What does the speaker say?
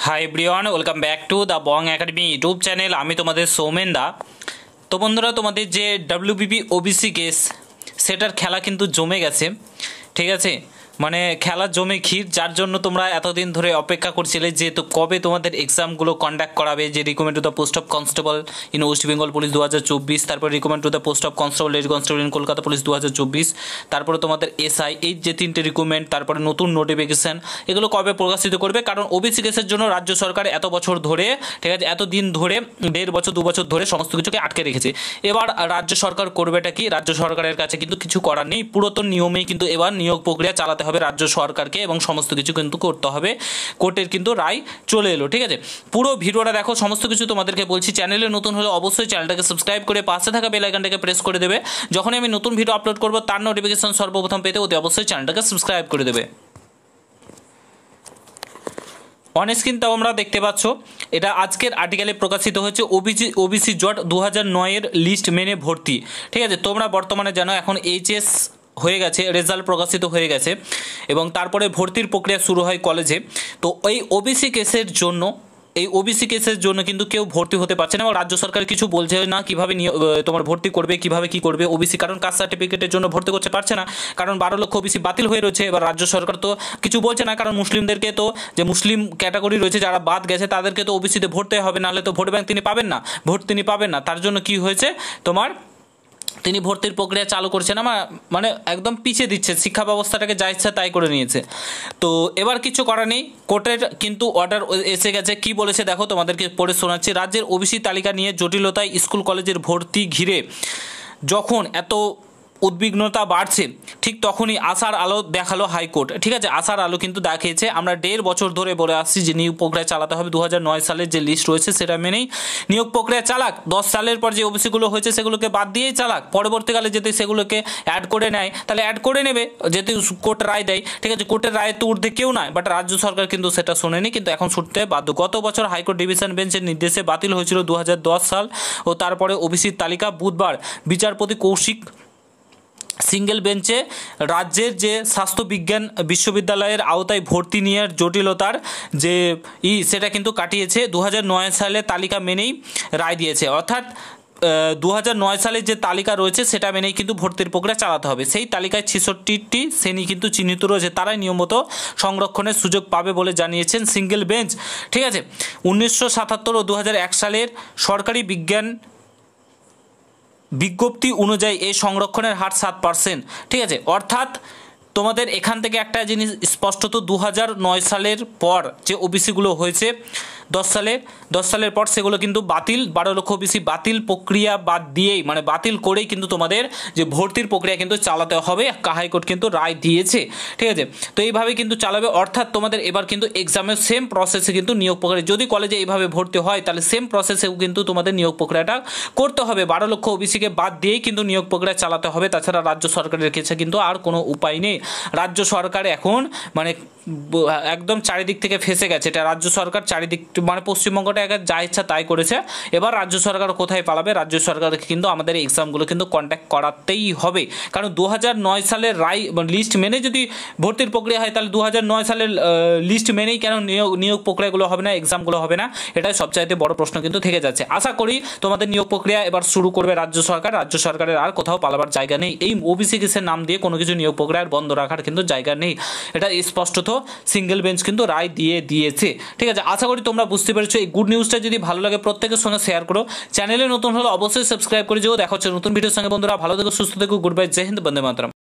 Hi everyone, welcome back to the Bong academy YouTube channel. আমি তোমাদের সৌমেন দা। তো বন্ধুরা, তোমাদের যে ডাব্লিউবিপি ওবিসি কেস সেটার খেলা কিন্তু জমে গেছে, ঠিক আছে। মানে খেলা জমে ক্ষীর, যার জন্য তোমরা এতদিন ধরে অপেক্ষা করছিলে যে তো কবে তোমাদের এক্সামগুলো কন্ডাক্ট করাবে। যে recommend to the post of constable in West Bengal police 2024, তারপর recommend to the post of constable lady constable in Kolkata police 2024, তারপরে তোমাদের এসআই, এই যে তিনটে রিকমেন্ড, তারপরে নতুন নোটিফিকেশান, এগুলো কবে প্রকাশিত করবে। কারণ ওবিসি কেসের জন্য রাজ্য সরকার এত বছর ধরে, ঠিক আছে, এতদিন ধরে 1.5 বছর 2 বছর ধরে সমস্ত কিছুকে আটকে রেখেছে। এবার রাজ্য সরকার করবেটা কি? রাজ্য সরকারের কাছে কিন্তু কিছু করার নেই, পুরাতন নিয়মেই কিন্তু এবার নিয়োগ প্রক্রিয়া চালাতে হবে রাজ্য সরকারকে, এবং সমস্ত কিছু কিন্তু করতে হবে। কোর্টের কিন্তু রায় চলে এলো, ঠিক আছে। পুরো ভিডিওটা দেখো, সমস্ত কিছু তোমাদেরকে বলছি। চ্যানেলে নতুন হলে অবশ্যই চ্যানেলটাকে সাবস্ক্রাইব করে পাশে থাকা বেল আইকনটাকে প্রেস করে দেবে। যখনই আমি নতুন ভিডিও আপলোড করবো তার নোটিফিকেশন সর্বপ্রথম পেতে অতি অবশ্যই চ্যানেলটাকে সাবস্ক্রাইব করে দেবে। অন স্ক্রিন তাও আমরা দেখতে পাচ্ছ, এটা আজকের আর্টিকেলে প্রকাশিত হয়েছে। ওবিসি জট 2009 লিস্ট মেনে ভর্তি, ঠিক আছে। তোমরা বর্তমানে জানো এখন এইচএস হয়ে গেছে, রেজাল্ট প্রকাশিত হয়ে গেছে, এবং তারপরে ভর্তির প্রক্রিয়া শুরু হয় কলেজে। তো এই ওবিসি কেসের জন্য কিন্তু কেউ ভর্তি হতে পারছে না, এবং রাজ্য সরকার কিছু বলছে না কীভাবে তোমার ভর্তি করবে, কীভাবে কী করবে ওবিসি। কারণ কাস্ট সার্টিফিকেটের জন্য ভর্তি করতে পারছে না, কারণ 12 লক্ষ ওবিসি বাতিল হয়ে রয়েছে। এবার রাজ্য সরকার তো কিছু বলছে না, কারণ মুসলিমদেরকে তো, যে মুসলিম ক্যাটাগরি রয়েছে যারা বাদ গেছে তাদেরকে তো ওবিসিতে ভর্তি হবে, নাহলে তো ভোট ব্যাংক তিনি পাবেন না। তার জন্য কি হয়েছে, তিনি ভর্তির প্রক্রিয়া চালু করছেন না, মানে একদম পিছিয়ে দিচ্ছে, শিক্ষা ব্যবস্থাটাকে যা ইচ্ছা তাই করে নিয়েছে। তো এবার কিছু করার নেই, কোর্টের কিন্তু অর্ডার এসে গেছে। কি বলেছে দেখো, তোমাদেরকে পড়ে শোনাচ্ছি। রাজ্যের ওবিসি তালিকা নিয়ে জটিলতায় স্কুল কলেজের ভর্তি ঘিরে যখন এত উদ্বিগ্নতা বাড়ছে, ঠিক তখনই আশার আলো দেখালো হাইকোর্ট, ঠিক আছে। আশার আলো কিন্তু দেখিয়েছে। আমরা 1.5 বছর ধরে বলে আসছি যে নিয়োগ প্রক্রিয়া চালাতে হবে, 2009 সালের যে লিস্ট রয়েছে সেটা মেনেই নিয়োগ প্রক্রিয়া চালাক। 10 সালের পর যে ওবিসিগুলো হয়েছে সেগুলোকে বাদ দিয়েই চালাক। পরবর্তীকালে যদি সেগুলোকে অ্যাড করে নেয় তাহলে অ্যাড করে নেবে, যেহেতু কোর্ট রায় দেয়, ঠিক আছে। কোর্টের রায় তো ঊর্ধ্বে কেউ নয়, বাট রাজ্য সরকার কিন্তু সেটা শোনেনি, কিন্তু এখন শুনতে বাধ্য। গত বছর হাইকোর্ট ডিভিশন বেঞ্চের নির্দেশে বাতিল হয়েছিল 2010 সাল, ও তারপরে ওবিসির তালিকা বুধবার বিচারপতি কৌশিক সিঙ্গেল বেঞ্চে রাজ্যের যে স্বাস্থ্য বিজ্ঞান বিশ্ববিদ্যালয়ের আওতায় ভর্তি নিয়ে জটিলতার যে সেটা কিন্তু কাটিয়েছে। 2009 সালে তালিকা মেনেই রায় দিয়েছে, অর্থাৎ 2009 সালের যে তালিকা রয়েছে সেটা মেনেই কিন্তু ভর্তির প্রক্রিয়া চালাতে হবে। সেই তালিকায় 66টি শ্রেণী কিন্তু চিহ্নিত রয়েছে, তারাই নিয়মিত সংরক্ষণের সুযোগ পাবে বলে জানিয়েছেন সিঙ্গেল বেঞ্চ, ঠিক আছে। 1977 ও 2001 সালের সরকারি বিজ্ঞপ্তি অনুযায়ী এই সংরক্ষণের হার 7%, ঠিক আছে। অর্থাৎ তোমাদের এখান থেকে একটা জিনিস স্পষ্টত, 2009 সালের পর যে ওবিসিগুলো হয়েছে 10 সালের পর সেগুলো কিন্তু বাতিল। 12 লক্ষ ওবিসি বাতিল প্রক্রিয়া বাদ দিয়েই, মানে বাতিল করেই কিন্তু তোমাদের যে ভর্তির প্রক্রিয়া কিন্তু চালাতে হবে, হাইকোর্ট কিন্তু রায় দিয়েছে, ঠিক আছে। তো এইভাবে কিন্তু চালাবে, অর্থাৎ তোমাদের এবার কিন্তু এক্সামের সেম প্রসেসে কিন্তু নিয়োগ প্রক্রিয়া, যদি কলেজে এইভাবে ভর্তি হয় তাহলে সেম প্রসেসেও কিন্তু তোমাদের নিয়োগ প্রক্রিয়াটা করতে হবে। 12 লক্ষ ওবিসিকে বাদ দিয়েই কিন্তু নিয়োগ প্রক্রিয়া চালাতে হবে, তাছাড়া রাজ্য সরকারের কাছে কিন্তু আর কোনো উপায় নেই। রাজ্য সরকার এখন মানে একদম চারিদিক থেকে ফেসে গেছে। এটা রাজ্য সরকার চারিদিক, মানে পশ্চিমবঙ্গটা যা ইচ্ছা তাই করেছে। এবার রাজ্য সরকার কোথায় পালাবে? রাজ্য সরকারকে কিন্তু আমাদের এক্সামগুলো কিন্তু কন্ডাক্ট করাতেই হবে, কারণ 2009 সালের রায় লিস্ট মেনে যদি ভর্তির প্রক্রিয়া হয় তাহলে 2009 সালের লিস্ট মেনেই কেন নিয়োগ প্রক্রিয়াগুলো হবে না, এক্সামগুলো হবে না? এটাই সবচাইতে বড় প্রশ্ন কিন্তু থেকে যাচ্ছে। আশা করি তোমাদের নিয়োগ প্রক্রিয়া এবার শুরু করবে রাজ্য সরকারের আর কোথাও পালাবার জায়গা নেই। এই ওবিসি কেসের নাম দিয়ে কোনো কিছু নিয়োগ প্রক্রিয়া বন্ধ রাখার কিন্তু জায়গা নেই, এটা স্পষ্টত সিঙ্গেল বেঞ্চ কিন্তু রায় দিয়েছে, ঠিক আছে। আশা করি তোমরা বুঝতে পেরেছো। এই গুড নিউজটা যদি ভালো লাগে প্রত্যেকের সঙ্গে শেয়ার করো। চ্যানেলে নতুন হলে অবশ্যই সাবস্ক্রাইব করে যেও। দেখা হচ্ছে নতুন ভিডিওর সঙ্গে বন্ধুরা। ভালো থেকো, সুস্থ থেকো, গুড বাই, জয় হিন্দ, বন্দে মাতরম।